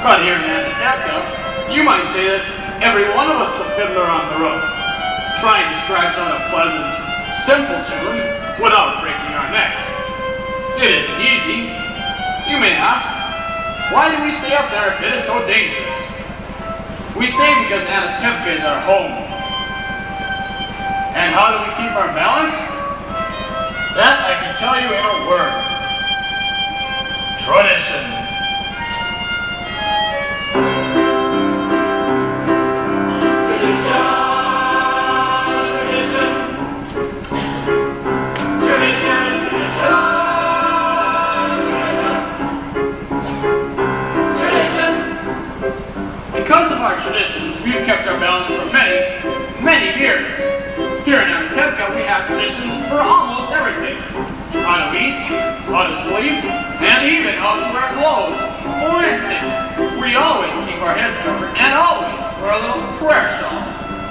But here in Anacapa, you might say that every one of us is a fiddler on the road, trying to scratch on a pleasant, simple tune without breaking our necks. It isn't easy. You may ask, why do we stay up there if it is so dangerous? We stay because Anacapa is our home. And how do we keep our balance? That I can tell you in a word. Tradition. Because of our traditions, we've kept our balance for many, many years. Here in Anacapa, we have traditions for almost everything. How to eat, how to sleep, and even how to wear clothes. For instance, we always keep our heads covered and always wear a little prayer shawl.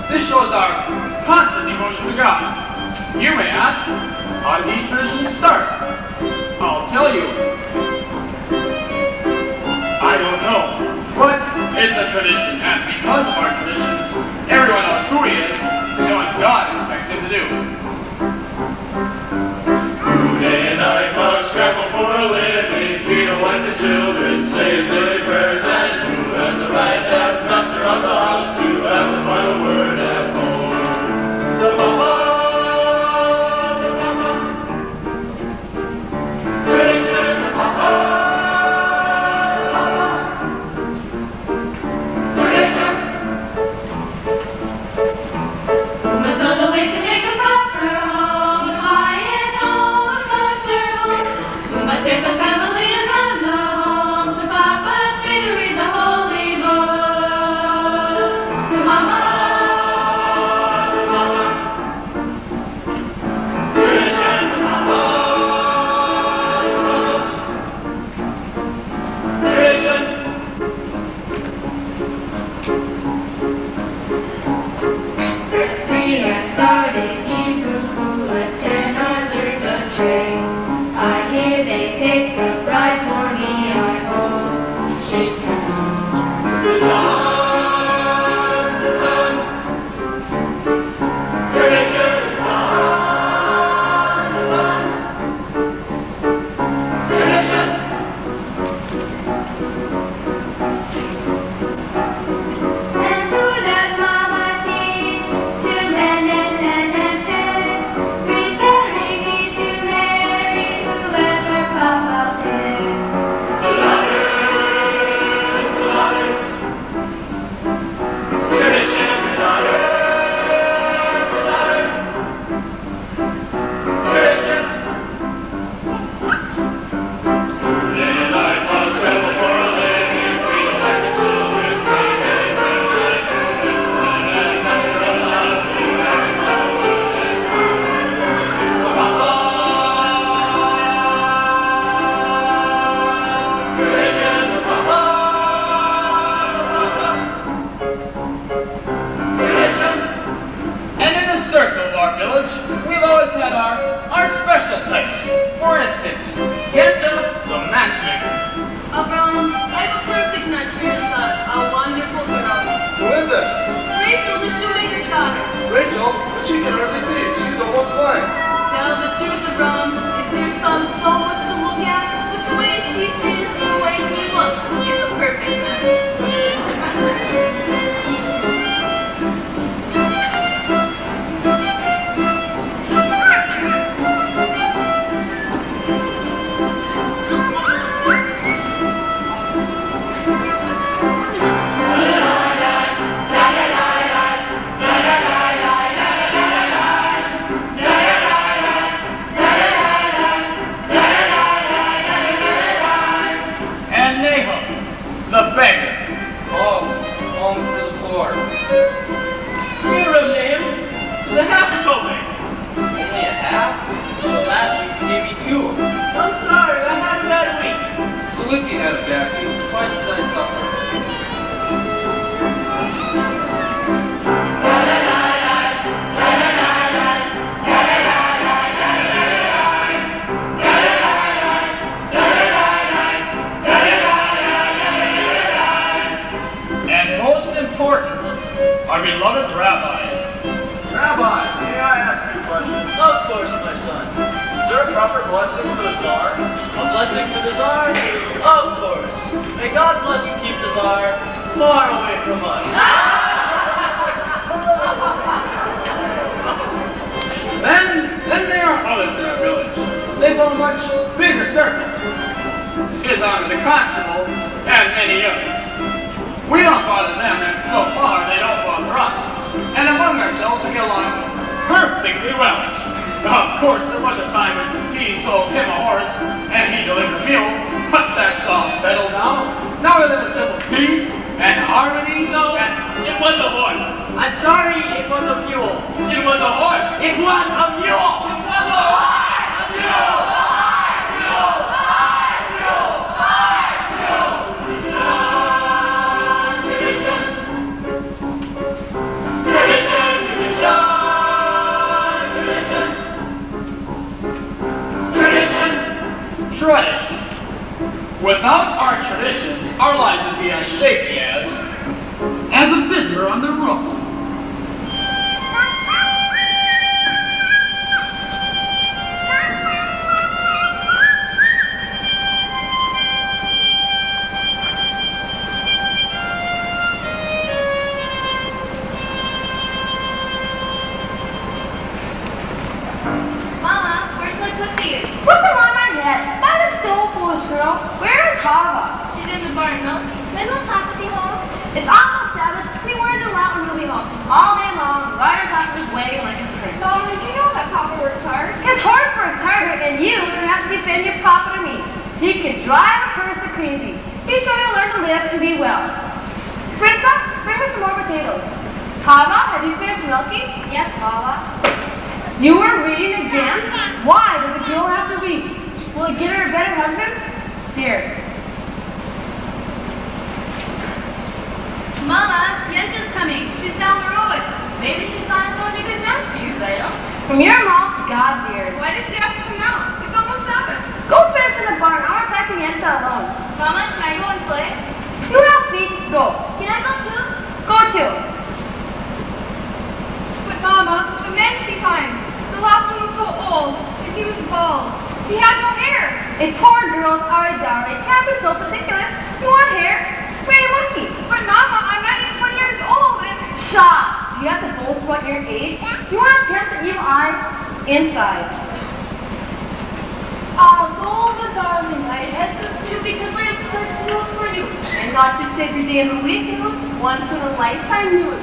This shows our constant devotion to God. You may ask, how did these traditions start? I'll tell you. I don't know, but it's a tradition, and because of our traditions, everyone knows who he is and what God expects him to do. Who day and night must scramble for a living, feed and wipe the children, say his daily prayers, and who has the right as master of the house to have the final word at home. The mama, the mama, tradition, the mama, the mama, tradition. My son's away to make a proper home, quiet home, a kosher home. We must raise the family and run the home, so Papa's free to read the holy book. The mama, Tradition, the mama, tradition. At 3 I started Hebrew school, at 10 I learned a trade. I hear they picked a bride for me, I hope she's coming. The sons, the sons. Tradition, the sons, the sons. Tradition. And who does Mama teach to mend and tend and fix, preparing me to marry whoever Papa picks? The ladders, the ladders. Tradition, the ladders, the ladders. Tradition. Day and night must scramble for a living, feed like the children, say their prayers, and kiss and run as master of the house to have the final word at home. The mama, tradition, the mama, tradition. And in the circle of our village, we've always had our special types. For instance, Genta, the matchmaker. Abraham, I have a perfect match for your son, a wonderful girl. Who is it? Rachel, the shoemaker's daughter. Rachel, but she can hardly see. She's almost blind. Tell the truth, Abraham. Is your son so much to look at? But the way she sings, the way he looks, it's a perfect match. son. Is there a proper blessing for the Tsar? A blessing for the Tsar? Of course. May God bless and keep the Tsar far away from us. Then there are others in our village. They form a much bigger circle. His Honor the Constable and many others. We don't bother them, and so far they don't bother us. And among ourselves we get along perfectly well. Of course, there was a time when he sold him a horse and he delivered a mule, but that's all settled now. Now we live in civil peace and harmony. No, it was a horse. I'm sorry, it was a mule. It was a horse. It was a mule. It was a horse. A mule. Tradition. Without our traditions, our lives would be as shaky as a fiddler on the roof. Mama, where's my cookies? Put them on my head. By the stove, foolish girl. Where is Hava? She's in the barn, no? When will Papa be home? It's almost 7. 3 words and Latin will be home. All day long, right on top of his wagon like a prince. Mama, do you know that Papa works hard? His horse works harder, and you don't have to defend your property needs. He can drive a person crazy. He's sure to learn to live and be well. Sprinta, bring me some more potatoes. Hava, have you finished milking? Yes, Mama. You were reading again? Why does a girl have to read? Will it get her a better husband? Here. Mama, Yenka's coming. She's down the road. Maybe she's not going to good match for you, Zayda. From your mouth to God's ears. Why does she have to come now? It's almost 7. Go finish in the barn. I'm attacking Yenta alone. Mama, can I go and play? You have feet. Go. Can I go too? Go too. But Mama, the man she finds, the last one was so old, and he was bald. He had no hair. If poor girls are a dowry, can't be so particular. You want hair? Pretty lucky. But Mama, I'm not even 20 years old, and Shut up. Do you have to boast about your age? You want to tempt the evil eye? Inside. Oh, golden darling, I had to see you because I have such news for you. And not just every day of the week news, once in a lifetime news.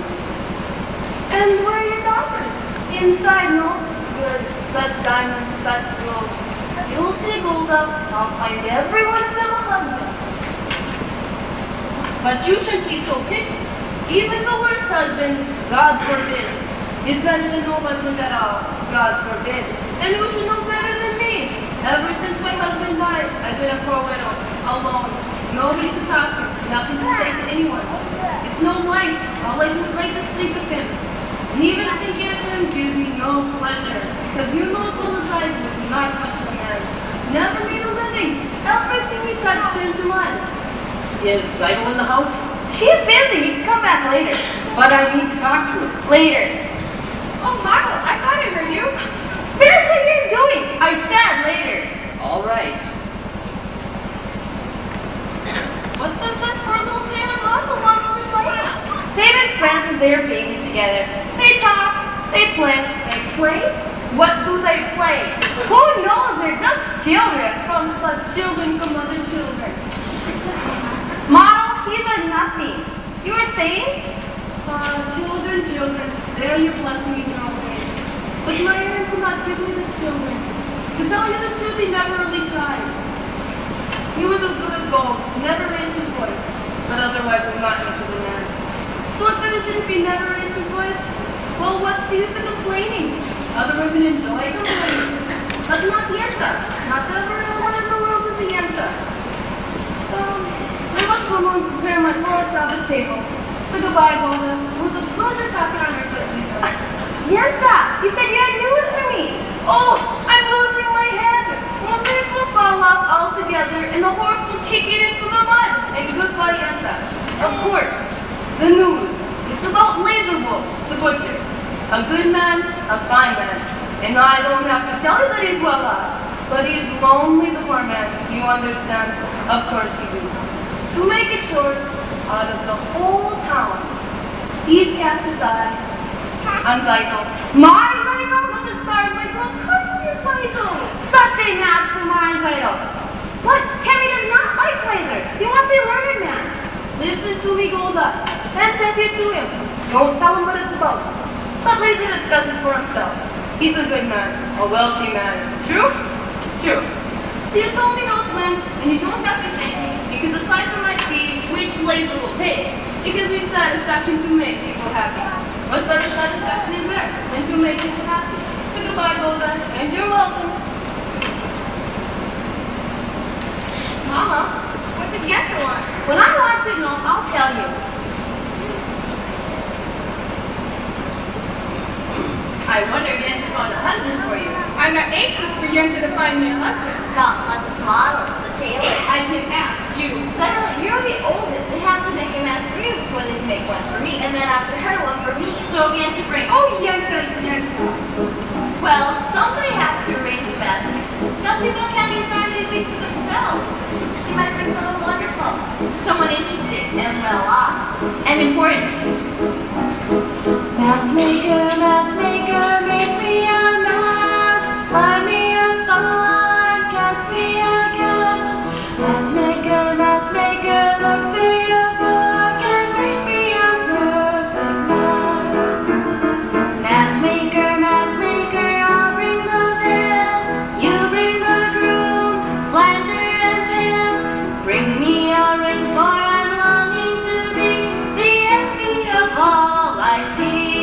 And where are your daughters? Inside, no? Good. Such diamonds, such jewels. You'll see gold up. I'll find every one of them a husband. But you shouldn't be so picky. Even the worst husband, God forbid, is better than no husband at all. God forbid. And you should know better than me. Ever since my husband died, I've been a poor widow, alone. Nobody to talk to, nothing to say to anyone. It's no life. All I do is like to sleep with him. And even thinking of him gives me no pleasure. Because you know full as I do, not much of a man. Never made a living. Everything we touched turned to mud. Is Zytle in the house? She's busy. You can come back later. But I need to talk to her. Later. oh, Margaret, I thought I heard you. Finish what you're doing. I said later. All right. What does that poor little Sam and Hazel want from his life? They've been friends since they were babies together. They talk. They play. They play? What do they play? Who knows? They're just children. From such children come other children. Model, he's a nothing. You were saying? Children. There you blessing in your own way. But my parents will not give me the children. To tell you the truth, he never really tried. He was as good as gold, never raised his voice, but otherwise was not much of a man. So what good is it if he never raised his voice? Well, what's the use of complaining? Other women enjoy complaining. But not Yenta. Not everyone in the world is a Yenta. I must go home and prepare my poor Sabbath table. So goodbye, Golda. It was a pleasure talking on your foot, Lisa. Yenta, you said you had news for me. Oh, I'm losing my head. Well, things will fall off altogether, and the horse will kick it into the mud. And goodbye, Yenta. Of course, the news. It's about Laserwolf, the butcher. A good man, a fine man. And I don't have to tell you that he's well off. But he's lonely, the poor man. Do you understand? Of course you do. To make it short, out of the whole town, he's kept his eye on Zaito. My Zaito? I'm sorry, my girl. Come to your Zaito. Such a match for my Zaito. What? Kenny does not like Laser. He wants a learned man. Listen to me, Golda. Send that hit to him. Don't tell him what it's about. But Laser discusses for himself. He's a good man, a wealthy man. True? True. So you told me how it went, and you don't have to thank me, because aside from my fee, which Laser will pay, it gives me satisfaction to make people happy. What better satisfaction is there than to make people happy? So goodbye, Golda, and you're welcome. Mama, what did you get to us? When I want to know, I'll tell you. I wonder if Yenta found a husband for you. I'm not anxious for Yenta to find me a husband. Not unless it's model, the tailor. I can ask you. Suddenly, you're the oldest. They have to make a man for you before they can make one for me. And then after her, one for me. So Yenta brings. Oh, Yenta. Well, somebody has to arrange the matches. Some people can't even find these things for themselves. She might bring someone wonderful. Someone interesting and well off. And important. Matchmaker, matchmaker, make me a match. Find me a find, catch me a catch. Matchmaker, matchmaker, look through your book and bring me a perfect match. Matchmaker, matchmaker, I'll bring the veil. You bring the groom, slander and pale. Bring me a ring, for I'm longing to be the envy of all I see.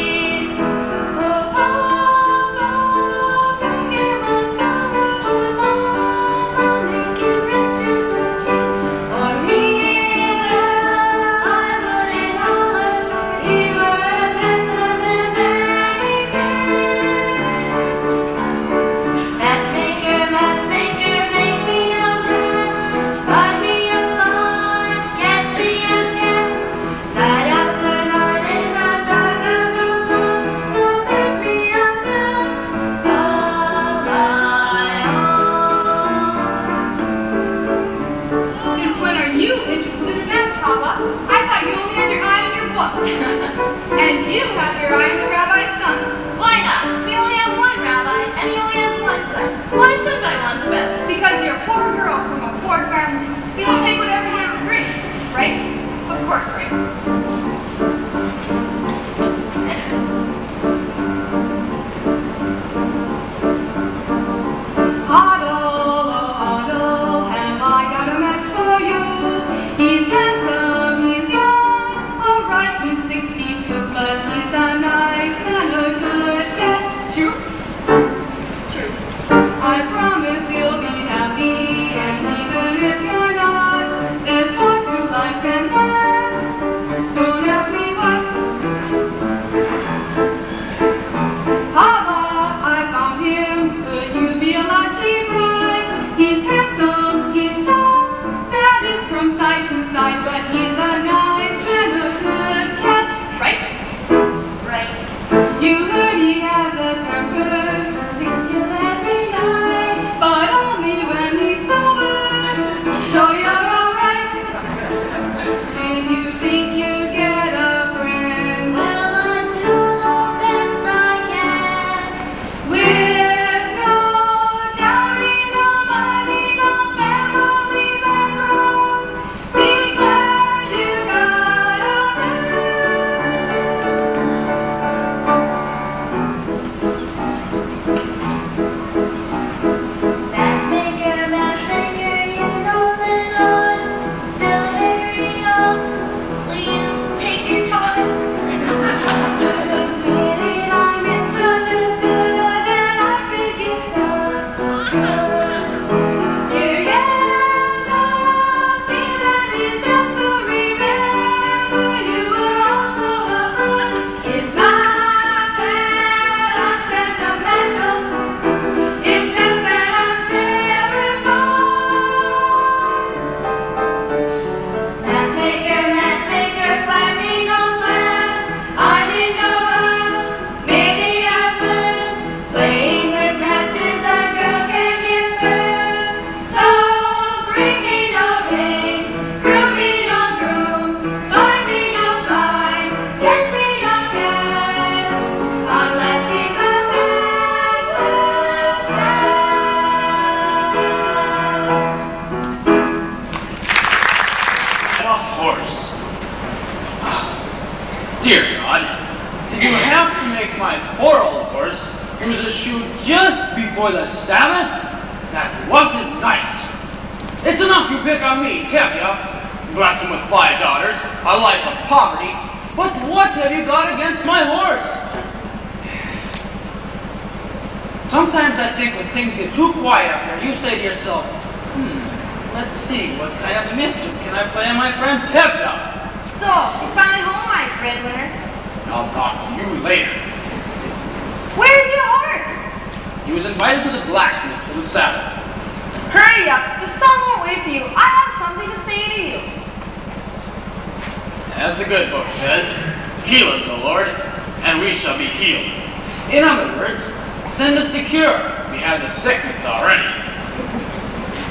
my poor old horse lose a shoe just before the Sabbath? That wasn't nice. It's enough you pick on me, Tevye. Blessed him with 5 daughters, a life of poverty. But what have you got against my horse? Sometimes I think when things get too quiet up here, you say to yourself, let's see, what kind of mischief can I play on my friend Tevye? So, you finally home, my Fiddler. I'll talk to you later. Where's your horse? He was invited to the blacksmith for the Sabbath. Hurry up, the sun won't wait for you. I have something to say to you. As the good book says, heal us, O Lord, and we shall be healed. In other words, send us the cure. We have the sickness already.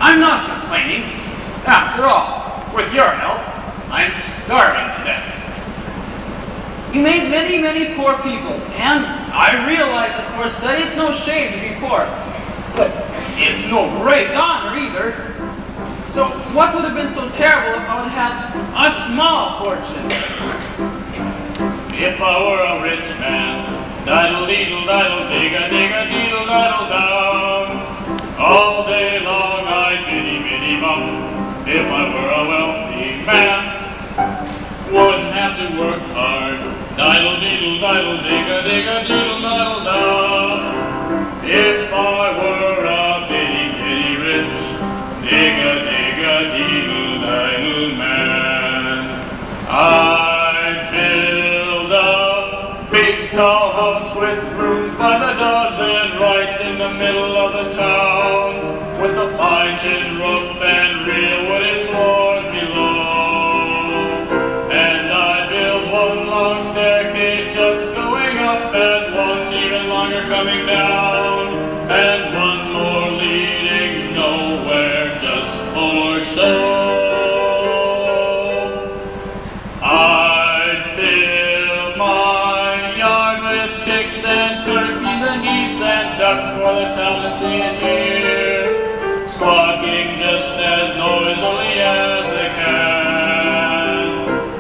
I'm not complaining. After all, with your help, I'm starving to death. You made many, many poor people, and I realize, of course, that it's no shame to be poor. But it's no great honor either. So what would have been so terrible if I had a small fortune? If I were a rich man, diddle-diddle-diddle-dig-a-dig-a-diddle-down. All day long I'd biddy-biddy-bum. If I were a wealthy man, wouldn't have to work hard. Diddle-diddle-diddle-dig-a-dig-a-diddle-diddle-down. If I were a bitty-bitty rich, dig-a-dig-a-diddle-diddle man, I'd build a big tall house with rooms by the dozen right in the middle of the town, with a pine shed roof and real wooden floors below. And I'd build one long staircase just going up and one even longer coming down, and one more leading nowhere just for show. I'd fill my yard with chicks and turkeys and geese and ducks for the town to see and hear, squawking just as noisily as they can.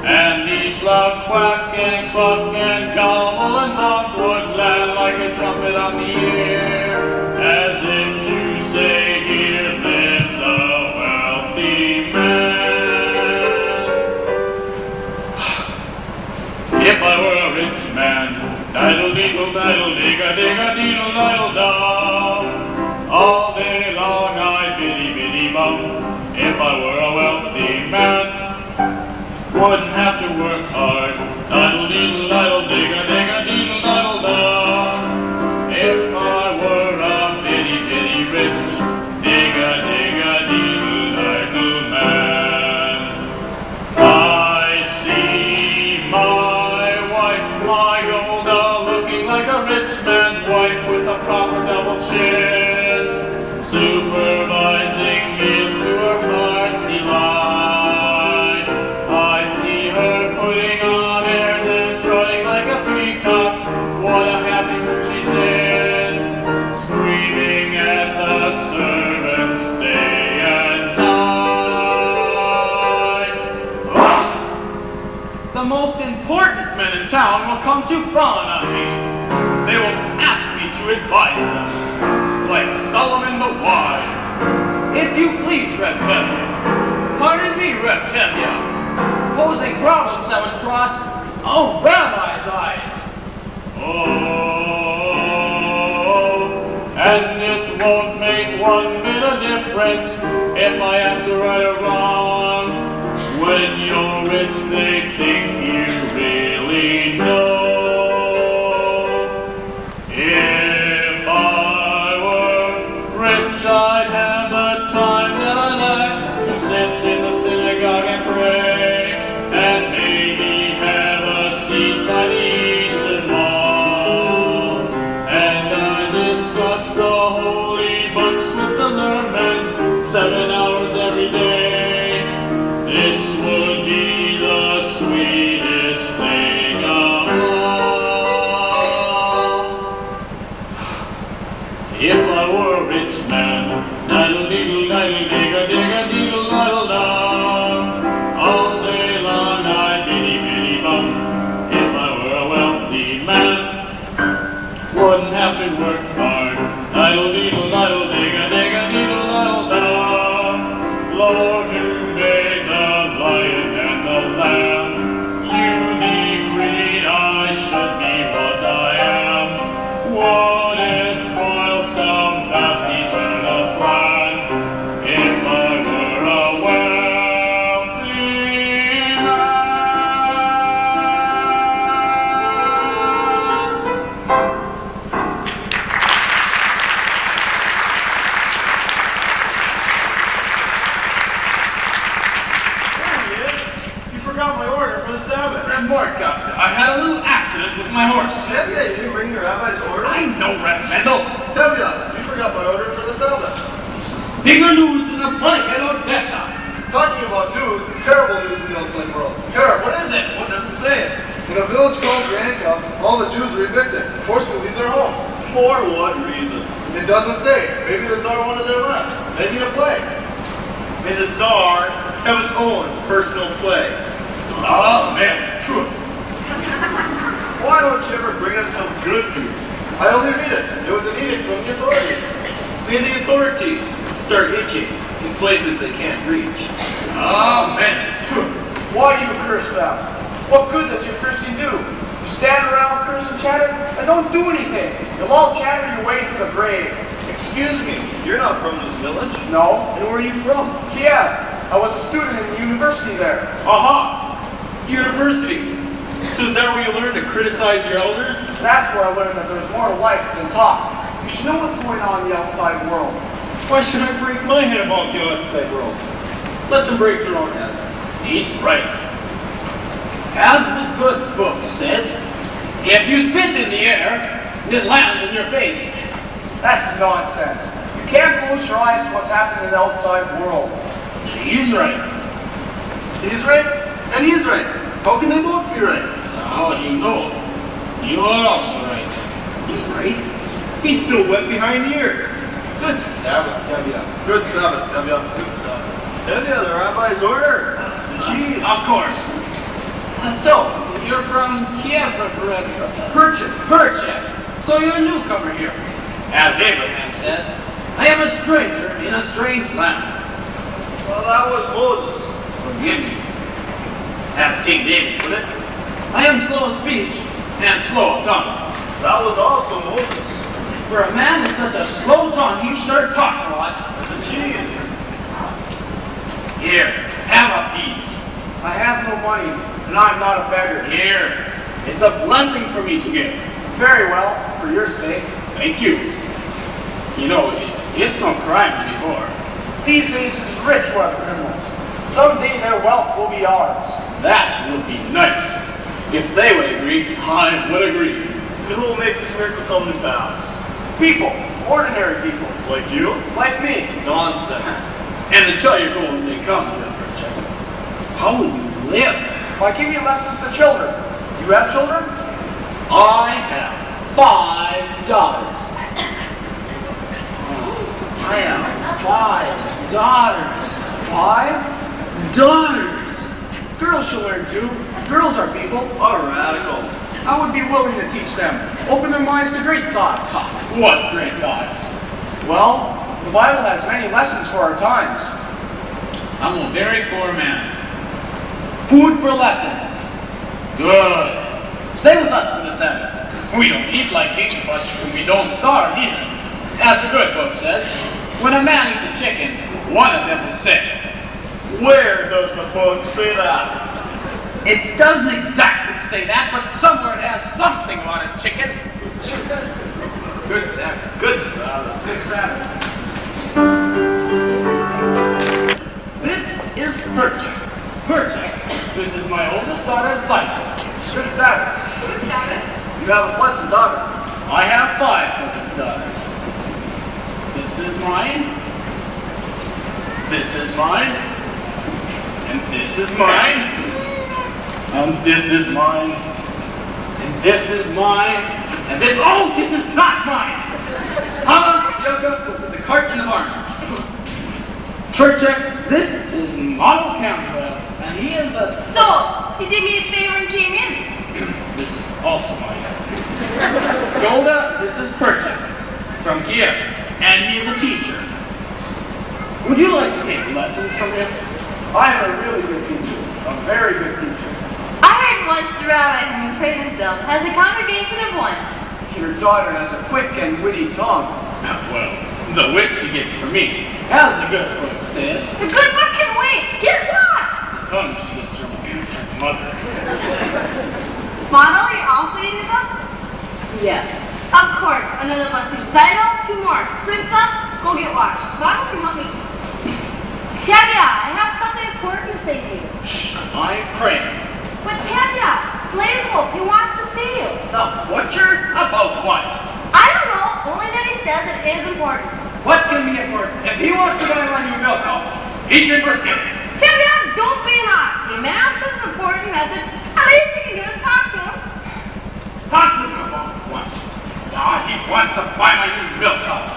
And each loud quack and cluck and gobble and honk would land like a trumpet on the ear, as if to say, here lives a wealthy man. If I were a rich man, diddle-diddle-diddle-dig-a-dig-a-diddle-diddle-down. All day long I'd biddy-biddy-bum. If I were a wealthy man, wouldn't have to work hard. Diddle-diddle-diddle-dig-a-dig-a-diddle-diddle-down. If I were a bitty-bitty rich, dig-a-dig-a-diddle-diddle man. I see my wife, my Golda, looking like a rich man's wife with a proper double chin, supervising meals to her heart's delight. I see her putting on airs and strutting like a peacock. What a happy mood she's in, screaming at the servants day and night. The most important men in town will come to frown on me. They will ask me to advise them, like Solomon the Wise. If you please, Reb Tevye. Pardon me, Reb Tevye. Posing problems that would cross a rabbi's eyes. Oh, and it won't make one bit of difference if I answer right or wrong. When you're rich, they think you really know. If I were rich, I'd have the time that I like to sit in the synagogue and pray, and maybe have a seat by the eastern wall. And I discuss the holy books with the learned 7 hours every day. This would be the sweetest thing of all. If I were a rich man, diddle-diddle-diddle-dig-a-dig-a-diddle-diddle-down. All day long I'd biddy-biddy-bum. If I were a wealthy man, Bigger news than a blanket Odessa. Talking about news, terrible news in the outside world. Terrible. What is it? What does it say? In a village called Granka, all the Jews are evicted, forced to leave their homes. For what reason? It doesn't say. Maybe the Tsar wanted their land. Maybe a plague. May the Tsar have his own personal plague. Amen. Why don't you ever bring us some good news? I only read it. It was an edict from the authorities. May the authorities start itching in places they can't reach. Amen. Why do you curse them? What good does your cursing do? You stand around, curse and chatter, and don't do anything. You'll all chatter your way to the grave. Excuse me, you're not from this village? No? And where are you from? Kiev. I was a student in the university there. Aha! University. So is that where you learn to criticize your elders? That's where I learned that there's more to life than talk. You should know what's going on in the outside world. Why should I break my head about the outside world? Let them break their own heads. He's right. As the good book says, if you spit in the air, it lands in your face. That's nonsense. You can't close your eyes to what's happening in the outside world. He's right. He's right, and he's right. How can they both be right? Now you know. You are also right. He's right. He's still wet behind the ears. Good Sabbath, Tevya. Good Sabbath, Tevya. Good Sabbath. Tevya, the rabbi's order. Gee. Of course. So, you're from Kiev, Perchik. So you're a newcomer here. As Abraham said, I am a stranger in a strange land. Well, that was Moses. Forgive me. As King David put it, I am slow of speech and slow of tongue. That was also Moses. For a man with such a slow tongue, he sure talked a lot. The cheese. Here, have a piece. I have no money, and I'm not a beggar. Here, it's a blessing for me to give. Very well, for your sake. Thank you. You know, it's no crime to be poor. These days it is rich who are the criminals. Someday their wealth will be ours. That would be nice. If they would agree, I would agree. And who will make this miracle come to pass? People, ordinary people, Like you? like me. Nonsense. And until your golden day comes, Check, how will you live? By giving lessons to children. You have children? I have 5 daughters. I have 5 daughters. 5? Daughters! Girls should learn too. Girls are people. Are radicals. I would be willing to teach them. Open their minds to great thoughts. What great thoughts! Well, the Bible has many lessons for our times. I'm a very poor man. Food for lessons. Good. Stay with us for the Sabbath. We don't eat like kings much, and we don't starve either. As the good book says, when a man eats a chicken, one of them is sick. Where does the book say that? It doesn't exactly say that, but somewhere it has something on it, chicken. Good Sabbath. Good Sabbath. Good Sabbath. This is Perchik. Perchik. This is my oldest daughter, Zyka. Good Sabbath. Good Sabbath. You have a pleasant daughter. I have 5 pleasant daughters. This is mine. This is mine. And this is mine. And this is mine. And this is mine. And this, oh, this is not mine. Yoga, the cart in the barn. Perchik, this is Model Campbell, and he is a... So, he did me a favor and came in. This is also mine. Golda, this is Perchik, from Kiev, and he is a teacher. Would you like to take lessons from him? I am a really good teacher. A very good teacher. I heard once the rabbi who was praising himself has a congregation of 1. Your daughter has a quick and witty tongue. Well, the wit she gets from me, as the good book says. The good book can wait. Get washed. The tongue she gets from her mother. Model, you're also eating with us? Yes. Of course. Another blessing. Zydo, 2 more. Spritz up. Go get washed. Model, you want me? Tevya, I have something important to say to you. Shh, I'm praying. But Tevya, Slave he wants to see you. The butcher? About what? I don't know, only that he says it is important. What can we afford? If he wants to buy my new milk cow, he can work it. Kevin, don't be nasty. Man has an important message. At least you can do is talk to him. Talk to him about what? Ah, he wants to buy my new milk cow.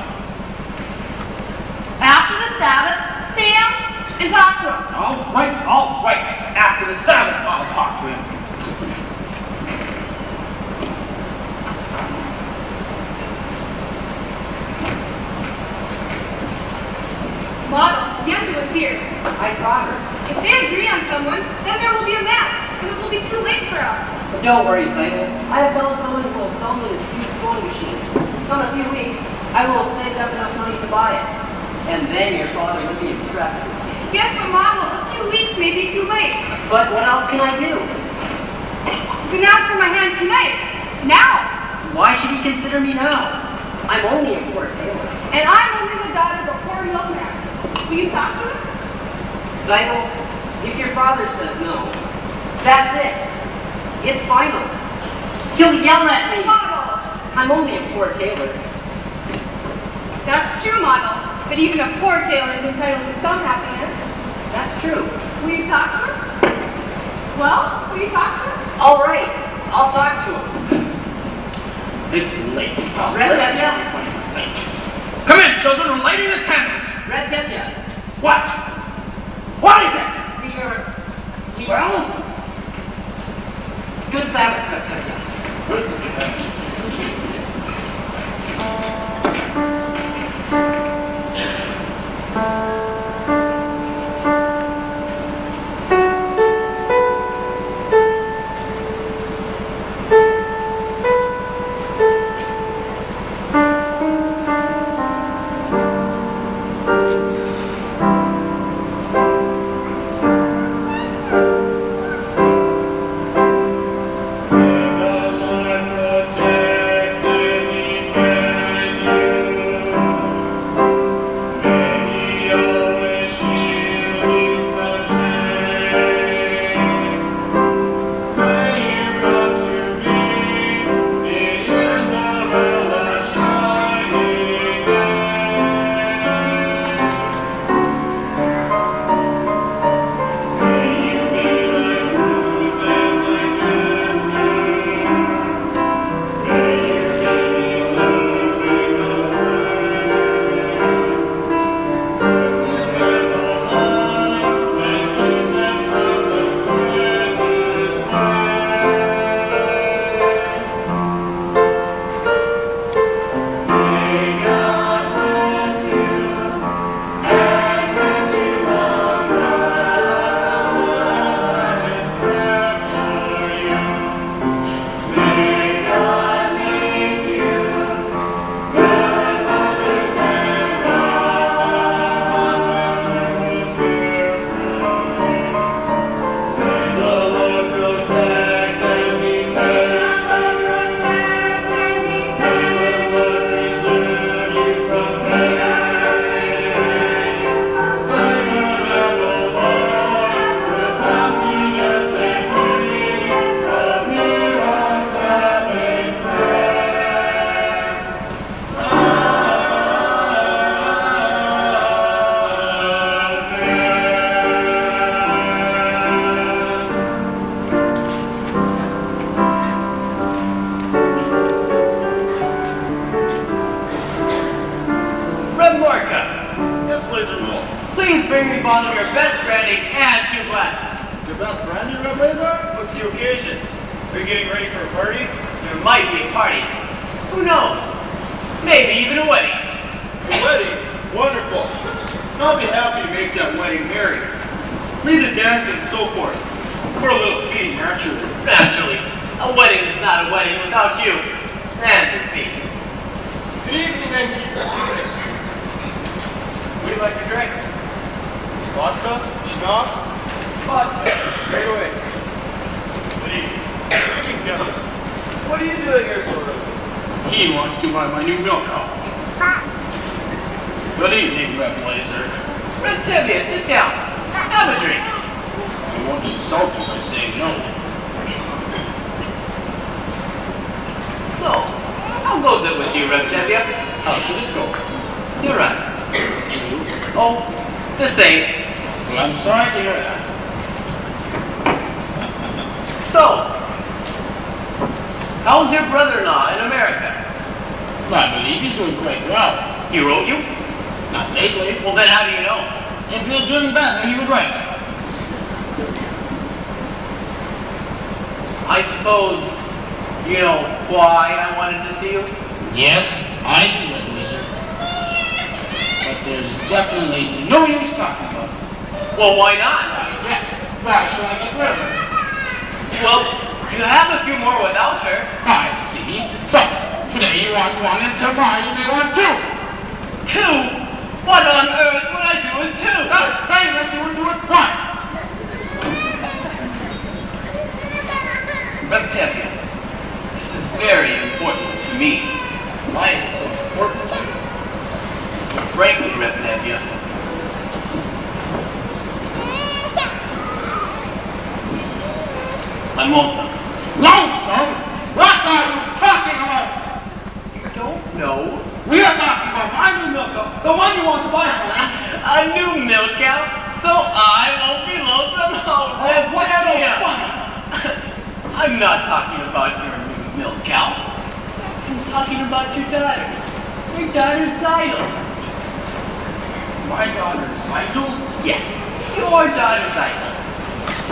After the Sabbath, see him and talk to him. All right, all right. After the Sabbath, I'll talk to him. Model, Yenta was here. I saw her. If they agree on someone, then there will be a match, and it will be too late for us. But don't worry, Zeynel. I have found someone who will sell me this huge sewing machine. So in a few weeks, I will have saved up enough money to buy it. And then your father will be impressed with me. Yes, but Model, a few weeks may be too late. But what else can I do? You can ask for my hand tonight. Now. Why should he consider me now? I'm only a poor tailor. And I'm only the daughter of a poor milkman. Will you talk to him? Zeynel, if your father says no, that's it. It's final. He'll yell at me. Model. I'm only a poor tailor. That's true, Model. But even a poor tailor is entitled to some happiness. That's true. Will you talk to him? Well, will you talk to him? All right, I'll talk to him. It's late. Red Tevye? Come in, children. We're lighting the candles. Red Tevye. What? What is it? See your... Well, Good Sabbath, Red Tevye. good. Please bring me a bottle of your best brandy and 2 glasses. Your best brandy, Red Blazer? What's the occasion? Are you getting ready for a party? There might be a party. Who knows? Maybe even a wedding. A wedding? Wonderful. I'll be happy to make that wedding merry. Lead the dance and so forth. For a little fee, naturally. Naturally. A wedding is not a wedding without you. And your fee. Good evening, innkeeper. What do you like to drink? Vodka? Schnapps? Vodka. Right away. Good evening. Good evening, gentlemen. What are you doing here so early? He wants to buy my new milk cow. Good evening, Red Blazer. Red Tevye, sit down. Have a drink. I won't insult you by saying no. So, how goes it with you, Red Tevye? How should it go? You're right. And you? Oh, the same. Well, I'm sorry to hear that. So, how's your brother-in-law in America? Well, I believe he's doing quite well. He wrote you? Not lately. Well, then how do you know? If he was doing better, he would write. I suppose you know why I wanted to see you? Yes, I do, Ebenezer. But there's definitely no use talking about it. Well, why not? Yes, why should I get rid of her? Well, you have a few more without her. I see. So, today you want one and tomorrow you may want two. Two? What on earth would I do with two? The same as you would do with one. Reptavia, this is very important to me. Why is it so important to you? Frankly, Reptavia, I'm lonesome. Lonesome? What are you talking about? You don't know? We are talking about my new milk cow, the one you want to buy for me. A new milk cow, so I won't be lonesome. Oh, what's so Reptavia. funny? I'm not talking about your new milk cow. I'm talking about your daughter. Your daughter, Zidel. My daughter, Zidel? Yes, your daughter, Zidel.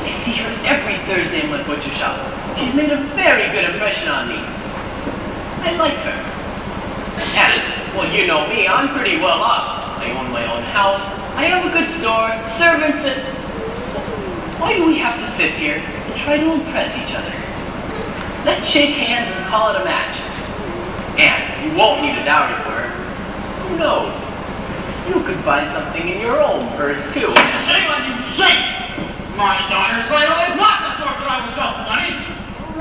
I see her every Thursday in my butcher shop. She's made a very good impression on me. I like her. And, well, you know me, I'm pretty well off. I own my own house. I have a good store, servants, and... Why do we have to sit here and try to impress each other? Let's shake hands and call it a match. And you won't need a dowry for her. Who knows? You could find something in your own purse, too. Shame on you, shame! My daughter, Zidel, is not the sort that I would sell for money.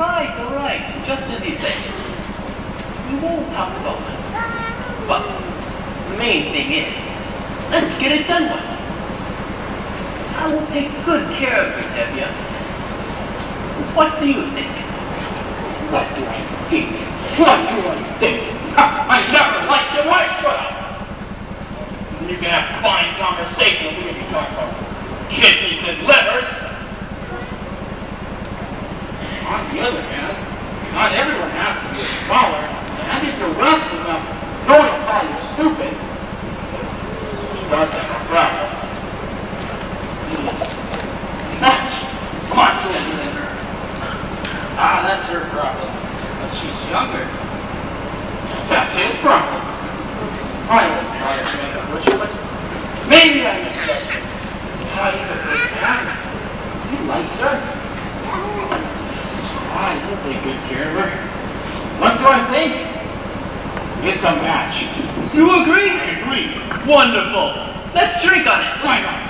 All right. Just as you say. We won't talk about money. But the main thing is, let's get it done with. I will take good care of you, Tevye. What do you think? What do I think? What do I think? I never liked you. Why shut up? You can have fine conversation with me if you talk about kidneys and livers. On the other hand, not everyone has to be a scholar. And if you're wealthy enough, no one will call you stupid. She does have a problem. Much older than her. Ah, that's her problem. But she's younger. That's his problem. I always thought it was a butcher, but maybe I misjudged him. Ah, he's a good man. He likes her. Ah, he'll take good care of her. What do I think? It's a match. You agree? I agree. Wonderful. Let's drink on it. Why not?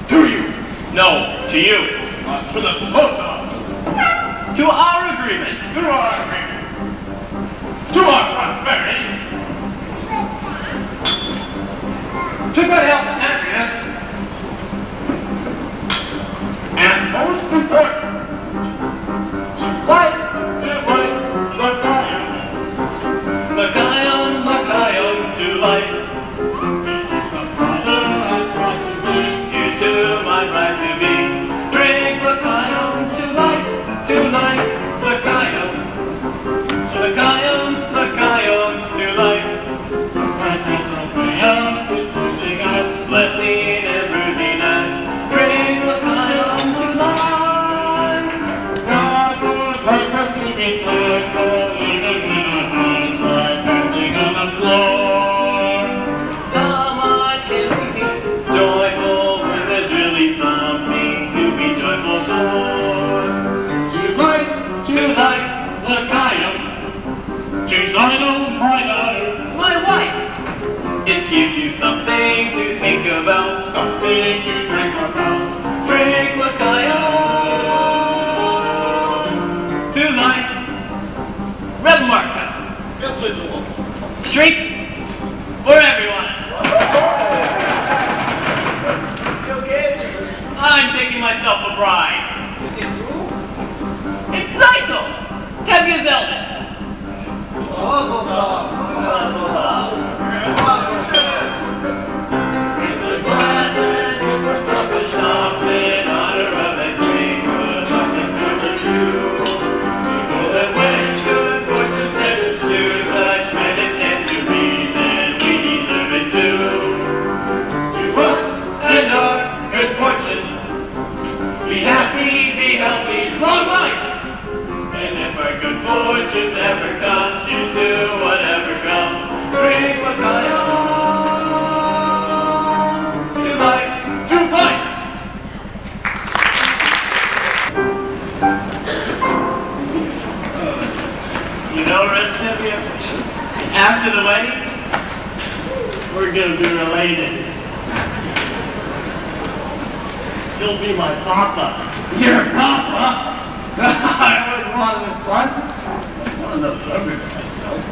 To you. No, to you. To the both of us. To our agreement. To our agreement. To our prosperity. To good health and happiness. And most important, to life, L'chaim, to life. Here's to my bride to be. Drink l'chaim, to life, l'chaim. L'chaim, to life. Blessing and bruising us. Drink l'chaim, to life. God would like us to be joyful, even when our hearts are pounding on the floor. How much can we be joyful when there's really something to be joyful for? To life, l'chaim. To Zidel, my daughter, My wife. It gives you something to think about. something to drink about. Drink l'chaim. To life. Rebel Marca. This is a look. Drinks for everyone. You okay? I'm taking myself a bride. It's Zidel, Tevye's eldest. Mazel tov. We're gonna be related. He'll be my papa. Your papa? I always wanted a son. I wanted a brother myself.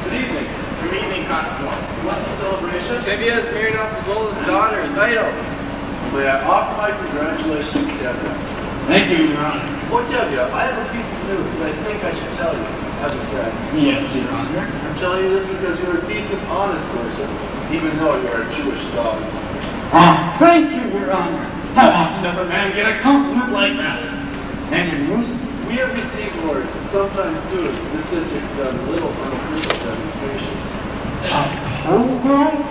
Good evening. Good evening, Constable. What's the celebration? Tevye is married off his oldest daughter, Zaito. May I offer my congratulations, Tevye. Thank you, Your Honor. Oh, Tevye, I have a piece of news that I think I should tell you, as a friend. Yes, Your Honor. I'm telling you this because you're a decent, honest person, even though you're a Jewish dog. Ah, thank you, Your Honor. How often does a man get a compliment like that? Any news? We have received orders that sometime soon this district has a little unofficial demonstration. A pogrom?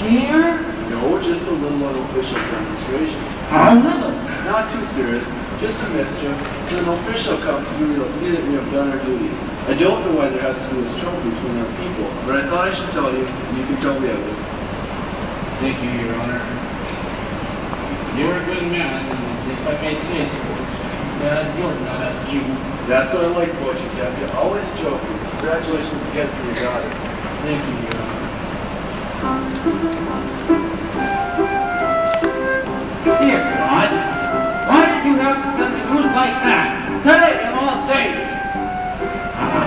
Here? No, just a little unofficial demonstration. How little? Not too serious, just some mischief. So an official comes through, you'll see that we have done our duty. I don't know why there has to be this trouble between our people, but I thought I should tell you, and you can tell the others. Thank you, Your Honor. You're a good man, if I may say so. You're not a Jew. That's what I like about you, Ted. You're always joking. Congratulations again for your daughter. Thank you, Your Honor. Dear God, why did you have to send the news like that? Today, of all days.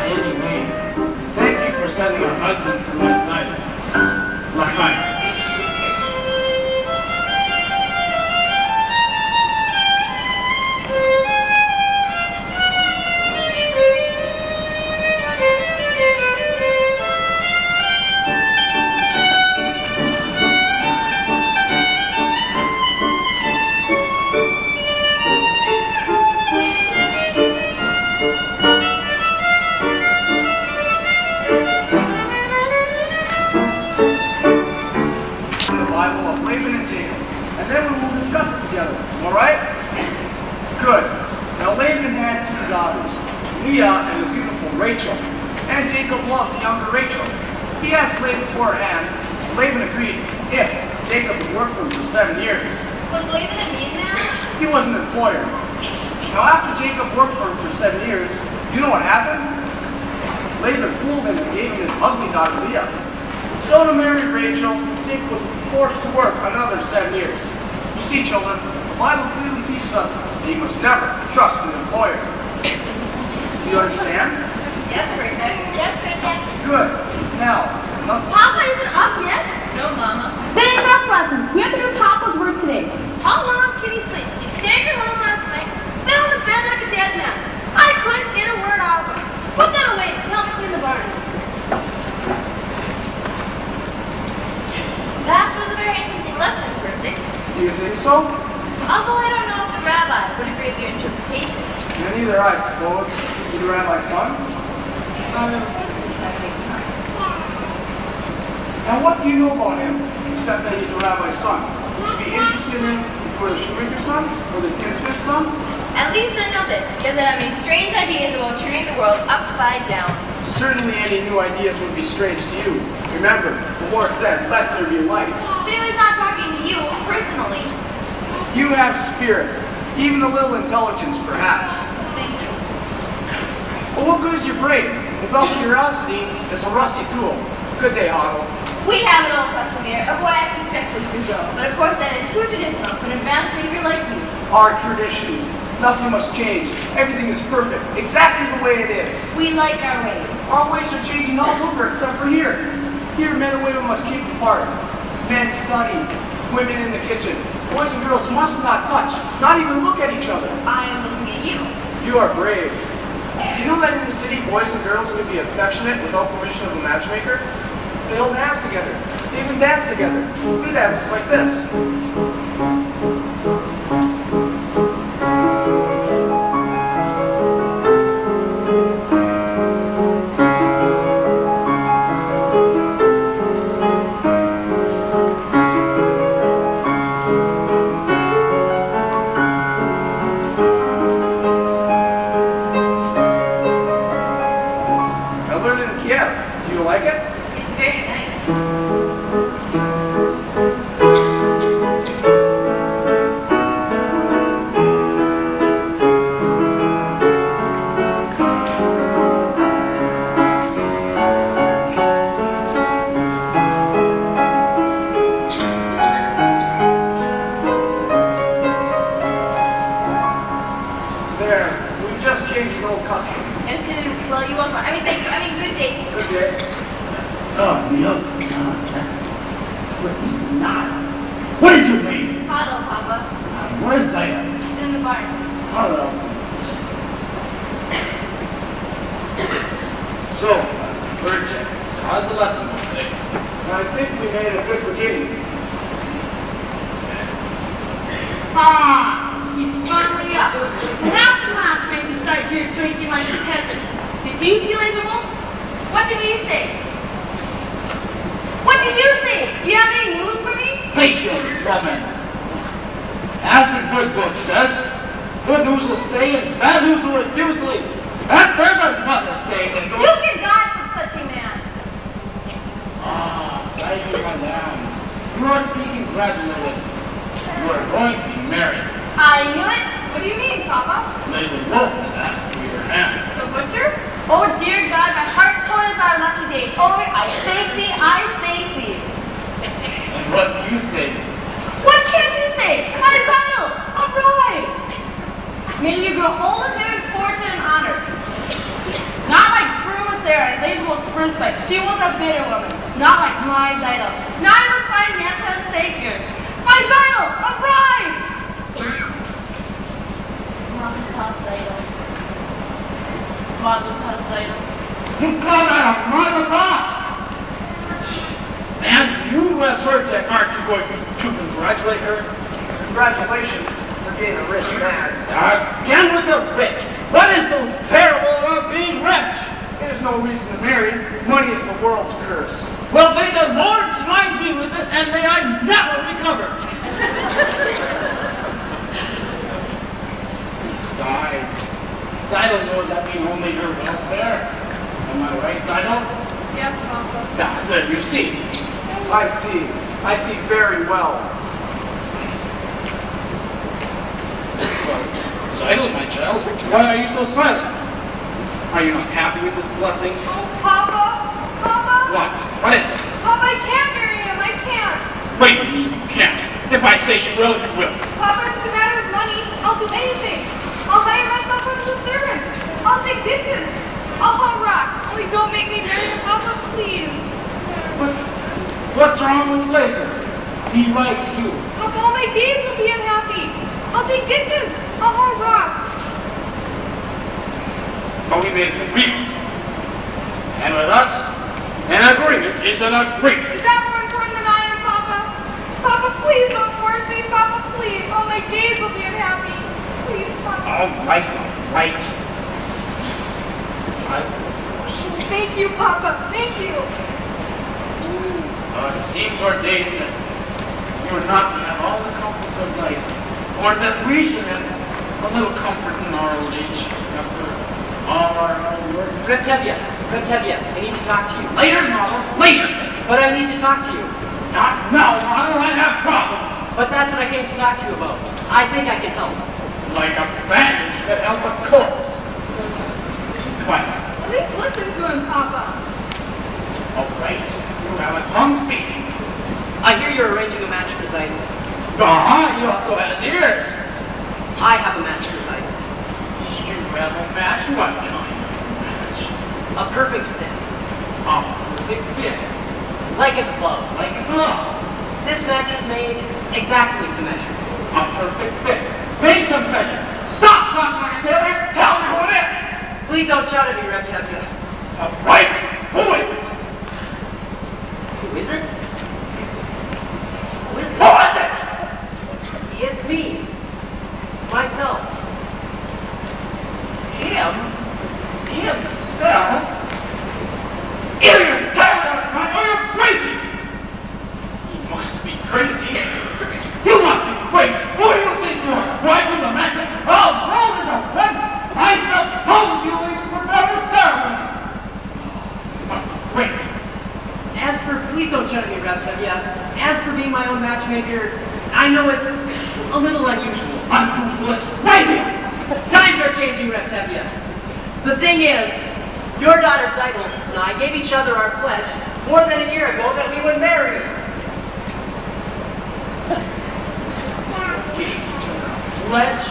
Anyway, thank you for sending your husband from last night. Leah and the beautiful Rachel. And Jacob loved the younger Rachel. He asked Laban beforehand. Laban agreed if Jacob would work for him for 7 years. Was Laban a mean man? He was an employer. Now after Jacob worked for him for 7 years, you know what happened? Laban fooled him and gave him his ugly daughter Leah. So to marry Rachel, Jacob was forced to work another 7 years. You see, children, the Bible clearly teaches us that you must never trust an employer. Do you understand? Yes, Bridget. Yes, Bridget. Good. Now, Papa isn't up yet? No, Mama. They have lessons. We have to do Papa's work today. How long can he sleep? He stayed at home last night, fell in the bed like a dead man. I couldn't get a word out of him. Put that away and help me clean the barn. That was a very interesting lesson, Bridget. do you think so? Although I don't know if the rabbi would agree with your interpretation. And neither I suppose. You the rabbi's son? My little sister said it times. Now what do you know about him, except that he's the rabbi's son? Would you be interested in him for the shoemaker's son or the tinsmith's son? At least I know this, is that having strange ideas about turning the world upside down. Certainly any new ideas would be strange to you. Remember, the Lord said, let there be light. But he was not talking to you personally. You have spirit, even a little intelligence perhaps. Thank you. But what good is your brain? Without curiosity, it's a rusty tool. Good day, Otto. We have an old custom here, a boy acts respectfully to so. But of course that is too traditional for an advanced thinker like you. Our traditions. Nothing must change. Everything is perfect, exactly the way it is. We like our ways. Our ways are changing all over except for here. Here, men and women must keep apart. Men study, women in the kitchen. Boys and girls must not touch, not even look at each other. I am looking at you. You are brave. You know that in the city, boys and girls could be affectionate without permission of a matchmaker? They all dance together. They even dance together. Do dances like this. It's very nice. Fritz, not. What is your name? Huddle, Papa. Where's Zaya? She's in the barn. Hello. So, third check. How's the lesson go today? I think we made a good beginning. Ah, he's finally up. And after last night he started here drinking like a peasant. Did you see Laser Wolf? What did he say? What did you say? Do you have any news for me? Patience, woman. As the good book says, good news will stay and bad news will refuse to leave. And there's another saying that goes... You can die for such a man. Ah, thank you, madame. You are to be congratulated. You are going to be married. I knew it. What do you mean, Papa? Lazy Wolf has asked for your hand. The butcher? Oh dear God, my heart told us our lucky day. Oh, I thank thee, I thank thee. And what do you say? What can't you say? My title, a bride. May you grow whole in marriage, fortune, and honor. Not like Bruno Sarah, Lazy Wolf's first wife. She was a bitter woman. Not like my title. Now I must find the answer and Savior. My title, a bride. Mazel tov, Zayda. Mazel tov, Zayda. You call that a mother? And you have heard that, aren't you going to congratulate her? Congratulations for being a rich man. Again with the rich. What is so terrible about being rich? There's no reason to marry. Money is the world's curse. Well, may the Lord smite me with it, and may I never recover. Besides, Zidle knows that we only her welfare. Am I right, Zidle? Yes, Papa. Now, there you see. I see. I see very well. Well, Zidle, my child, why are you so silent? Are you not happy with this blessing? Oh, Papa! Papa! What? What is it? Papa, I can't marry him. I can't. Wait, you can't. If I say you will, you will. Papa, if it's a matter of money, I'll do anything. I'll hire myself as a servant. I'll take ditches. I'll haul rocks. Only don't make me marry him, Papa, please. But what's wrong with Laser? He likes you. Papa, all my days will be unhappy. I'll take ditches. I'll haul rocks. But we made an agreement. And with us, an agreement is an agreement. Is that more important than I am, Papa? Papa, please don't force me. Papa, please. All my days will be unhappy. Please, Papa. All right, all right. I will force you. Thank you, Papa. Thank you. It seems ordained that you are not to have all the comforts of life, or that we should have a little comfort in our old age after all our hard work. Reptevia, I need to talk to you. Later, Mama, later. But I need to talk to you. Not now, Mama, I have problems. But that's what I came to talk to you about. I think I can help. Like a bandage that help a corpse. What? At least listen to him, Papa. All right, you have a tongue speaking. I hear you're arranging a match for Zidle. He also has ears. I have a match for Zidle. You have a match? What kind of match? A perfect fit. A perfect fit. Like a glove. Like a glove. This match is made exactly to measure. A perfect fit. Made to measure. Stop talking like a tailor. Tell me who it is. Please don't shout at me, Reptevia. All right. Who is it? Who is it? Who is Who is it? It's me. Myself. Him? Himself? Idiot! Are you crazy? You must be crazy. You must be crazy. Who do you think you are? Right with the magic? Oh, roll it up, then. I suppose you even forgot the ceremony. You must be crazy. Please don't shout at me, Reptevia. As for being my own matchmaker, I know it's a little unusual. Unusual, it's crazy. Times are changing, Reptevia. The thing is, your daughter Zidle and I gave each other our pledge more than a year ago that we would marry. Gave each other a pledge?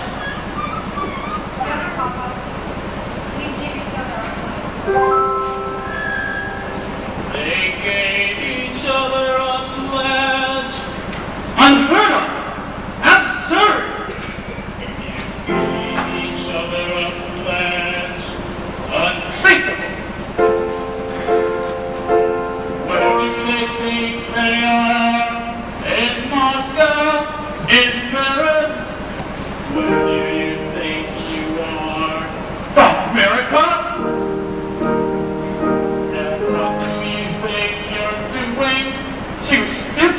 Yes, Papa. We gave each other a pledge. They gave each other a pledge.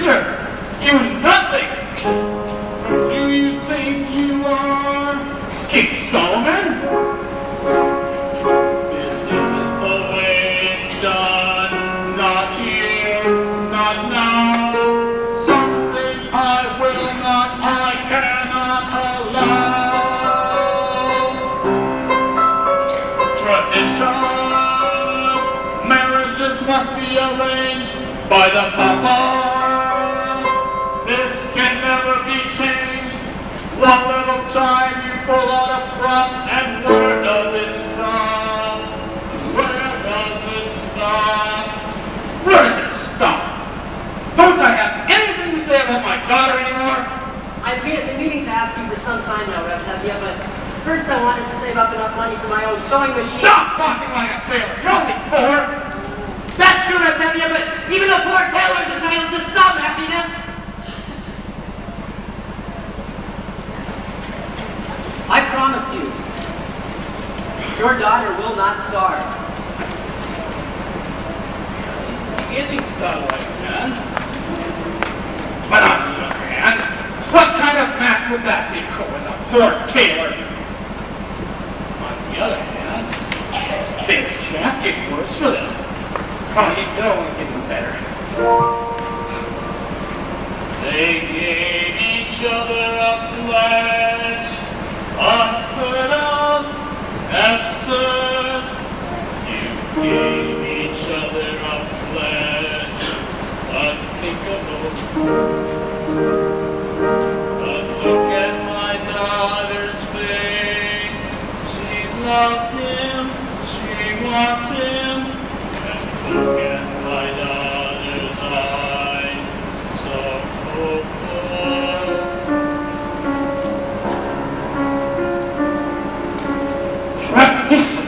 creature! You nothing! Do you think you are King Solomon? This isn't the way it's done. Not here, not now. Some things I will not, I cannot allow. Tradition, marriages must be arranged by the papa. This can never be changed. One little time you pull out a prop, and where does it stop? Where does it stop? Where does it stop? Don't I have anything to say about my daughter anymore? I've been meaning to ask you for some time now, Rev Tevye, but first I wanted to save up enough money for my own sewing machine. Stop talking like a tailor. You're only poor. That's true, Rev Tevye, but even a poor tailor is entitled to some happiness. I promise you, your daughter will not starve. Beginning to talk like that. But on the other hand, what kind of match would that be with a poor tailor? On the other hand, things can't get worse for them. They're only getting better. They gave each other a pledge, unheard of, absurd. You gave each other a pledge, unthinkable. But look at my daughter's face. She loves him, she wants him. And look at my daughter's eyes, so hopeful. Tradition.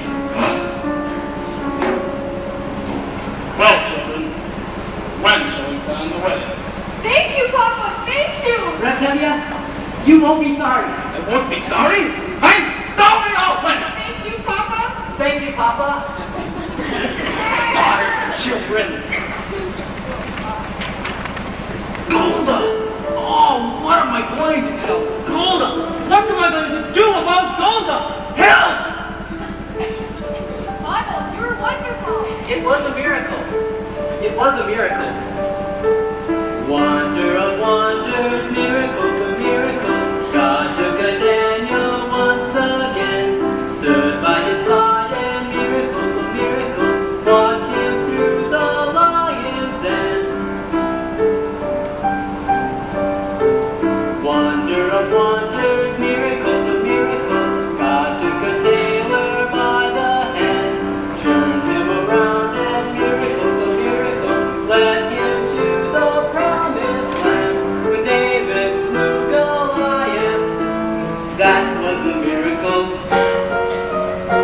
Well, children, when shall we plan the wedding? Thank you, Papa, thank you! Rev Tevye, you won't be sorry. I won't be sorry. I'm sorry I'll win. Thank you, Papa! Thank you, Papa. Daughter, children. Golda! Oh, what am I going to tell Golda? What am I going to do about Golda? Help! Michael, you're wonderful. It was a miracle. It was a miracle. Wonder of wonders, miracles of miracles. God took a Daniel once again, stood by his side, and miracles of miracles walked him through the lion's den. Wonder of wonders, miracles of miracles. God took a tailor by the hand, turned him around, and miracles of miracles led him to the promised land. When David slew Goliath, that was a miracle.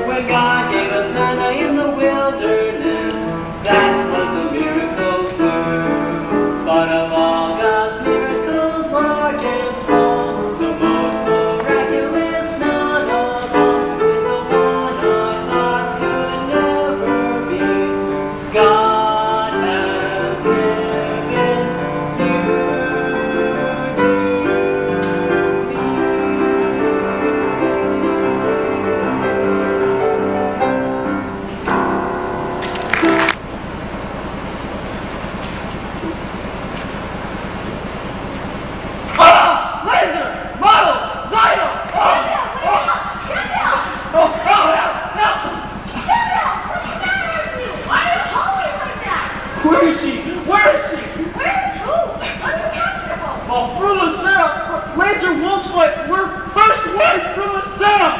When God gave us manna in the wilderness, that was a miracle too. But of all God's miracles, large and small, the most miraculous one of all is the one I thought could never be. God has given you to Laser! Model! Zylo! Oh! Oh, help! Why are you holding like that? Where is she? Where is she? Where is who? What are you talking about? Oh, Frulicetta! Laser Wolf's wife! We're first wife, Frulicetta!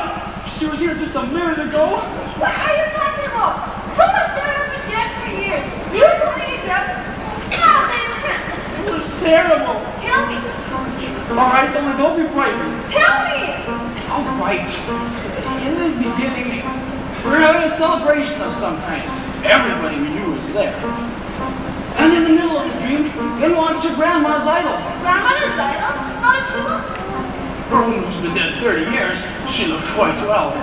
She was here just a minute ago. What are you talking about? Who was there has been dead for years? You believe them? No, they repent. It was terrible. Tell me. All right, don't be frightened. Tell me. All right. In the beginning, we were having a celebration of some kind. Everybody we knew was there. And in the middle of the dream, in walks your grandma's idol. Grandmother's idol? How did she look? For a woman who's been dead 30 years, she looked quite well.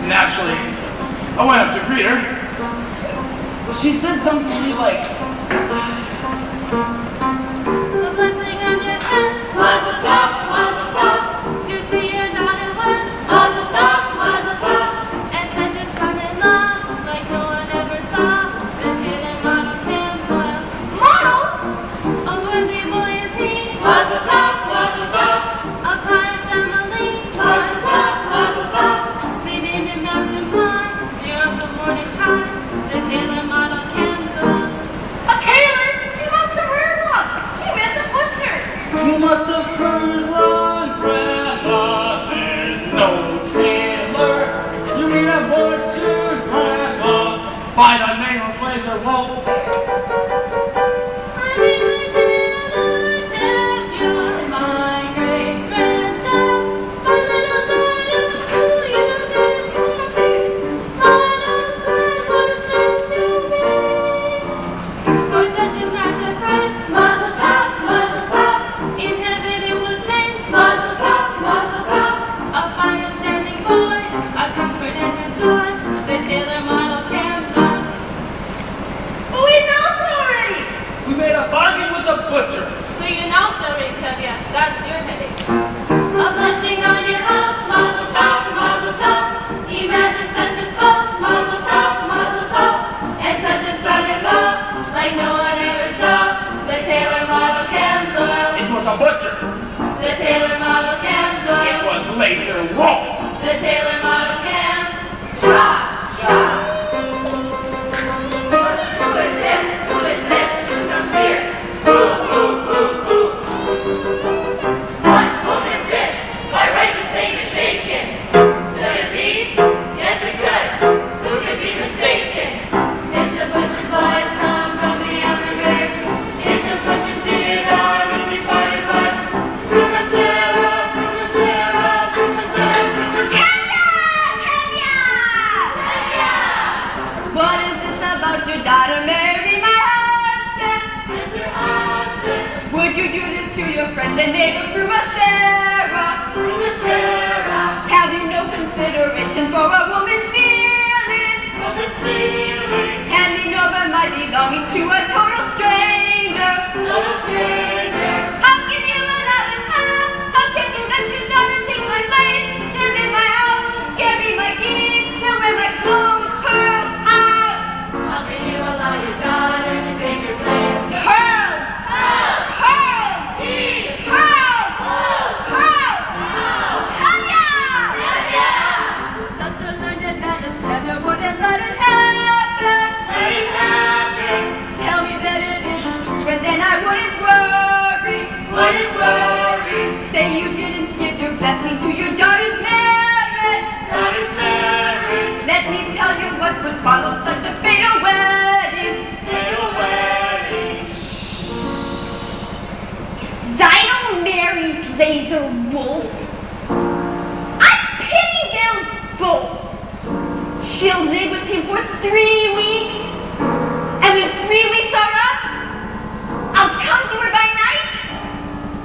Naturally, I went up to greet her. She said something to me like, made a bargain with the butcher. So you announce already, Tevye. That's your headache. A blessing on your house, mazel tov, mazel tov. Imagine such a spouse, mazel tov, mazel tov. And such a son-in-law, like no one ever saw. The Taylor model Camsoil, It was a butcher. the Taylor model It Camsoil, was laser roll. the Taylor model Cam. Shot, shot. Who is this? Who is this? Who comes here? Who, who? What? Who is this? My righteous name is shaken. Could it be? Yes, it could. Who could be mistaken? It's a butcher's wife come from the other rear. It's a butcher's dear dog, easy party fun. Rumor Sarah, rumor Sarah, rumor Sarah, rumor Sarah. What is this about your daughter, Mary, my husband? Mr. Husband, Would you do this to your friend and neighbor, Pruma Sarah? rumor Sarah, Have you no consideration for a woman's feelings? woman's feelings, Handing over my belongings to a total stranger? total stranger. How can you allow this? How can you let your daughter take my place? Live in my house, carry my keys, and wear my clothes, pearls out. How can you allow your daughter to take your place? Pearls! Pearls! Keys, Pearls! Pearls! Such a learned man as Tevye wouldn't let it happen. let it happen. Tell me that it isn't true, and then I wouldn't worry. Wouldn't worry. Say you didn't give your blessing to your daughter's marriage. Daughter's marriage, Let me tell you what would follow such a fatal wedding. fatal wedding. Dino marries Laser Wolf. I pity them both. She'll live with him for 3 weeks. And when 3 weeks are up, I'll come to her by night.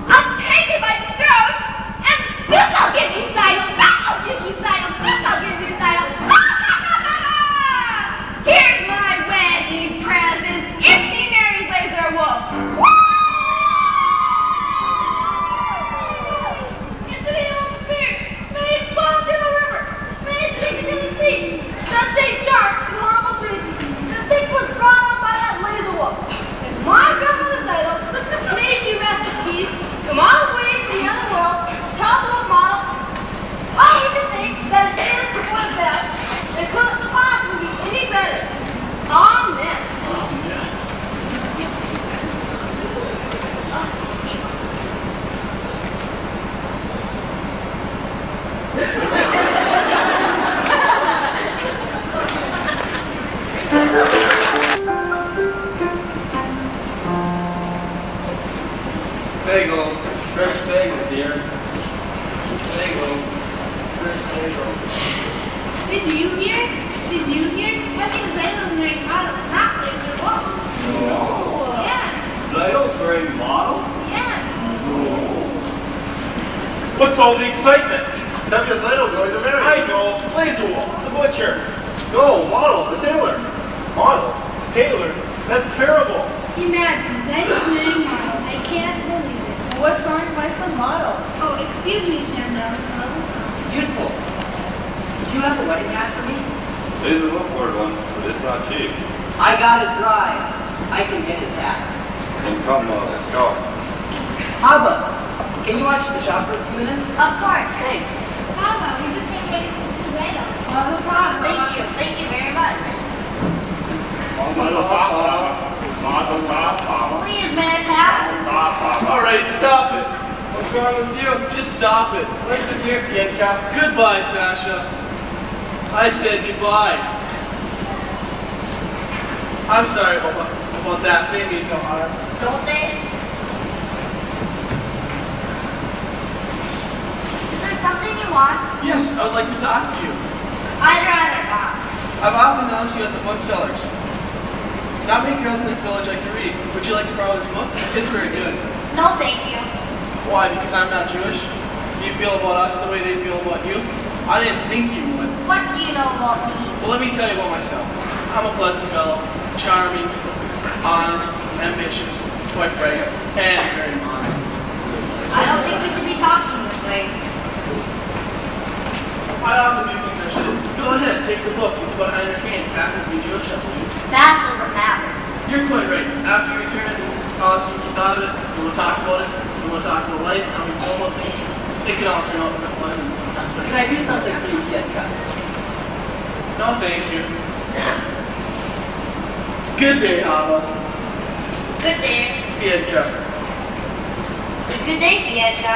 I'll take her by the throat. And this I'll give you, Sidle. That I'll give you, Sidle. This I'll give you, Sidle. Here's my wedding present if she marries Laser Wolf. Into the evil spirit, may it fall to the river, may it sink into the sea. Such a dark and horrible treason. The thing was brought up by that Laser Wolf. And my grandmother's idol, may she rest in peace, come all the way from the other world, top of the model. All we can say that it is for the best. It couldn't possibly be any better. Amen. Bagels. Fresh bagels, dear. Bagels. Fresh bagels. Did you hear? Did you hear? Tevye Layla's married model, not Laser Wolf. Yes, Zayle's very model? yes. What's all the excitement? Tevye Zayle's going to marry. I know. Laser Wolf, the butcher. No, model, the tailor. Model. Taylor. That's terrible. Imagine, Layla's married model. I can't believe it. What's wrong with my son model? Oh, excuse me, Sandra. Useful. Did you have a wedding hat for me? Laser Wolf ordered one, but it's not cheap. I got his bride. I can get his hat. Then come, let's go. Hava, can you watch the shop for a few minutes? Of course. Thanks. How about we just take away Sister Layla? No problem. Thank you very much. Mazel tov, Mazel tov, Mama. Please, man, Pat. All right, stop it. What's wrong with you? Just stop it. Listen here, Kiedka. Goodbye, Sasha. I said goodbye. I'm sorry about that. They mean no harm. Don't they? Is there something you want? Yes, I would like to talk to you. I'd rather not. I've often noticed you at the booksellers. Not many girls in this village like to read. Would you like to borrow this book? It's very good. No, thank you. Why? Because I'm not Jewish? Do you feel about us the way they feel about you? I didn't think you would. What do you know about me? Well, let me tell you about myself. I'm a pleasant fellow, charming, honest, ambitious. quite bright and very modest. I don't think we should be talking this way. Quite often you think I should. Go ahead, take the book. It's behind your cane. Happens to be Jewish, I believe. That doesn't matter. You're quite right. After you return, tell us what you thought of it. We will talk about it. We will talk about life, how we feel about things. It can all turn out quite pleasant. Can I do something for you, Piedka? No, thank you. Good day, Hava. Good day. Piedka. Good day, Piedka.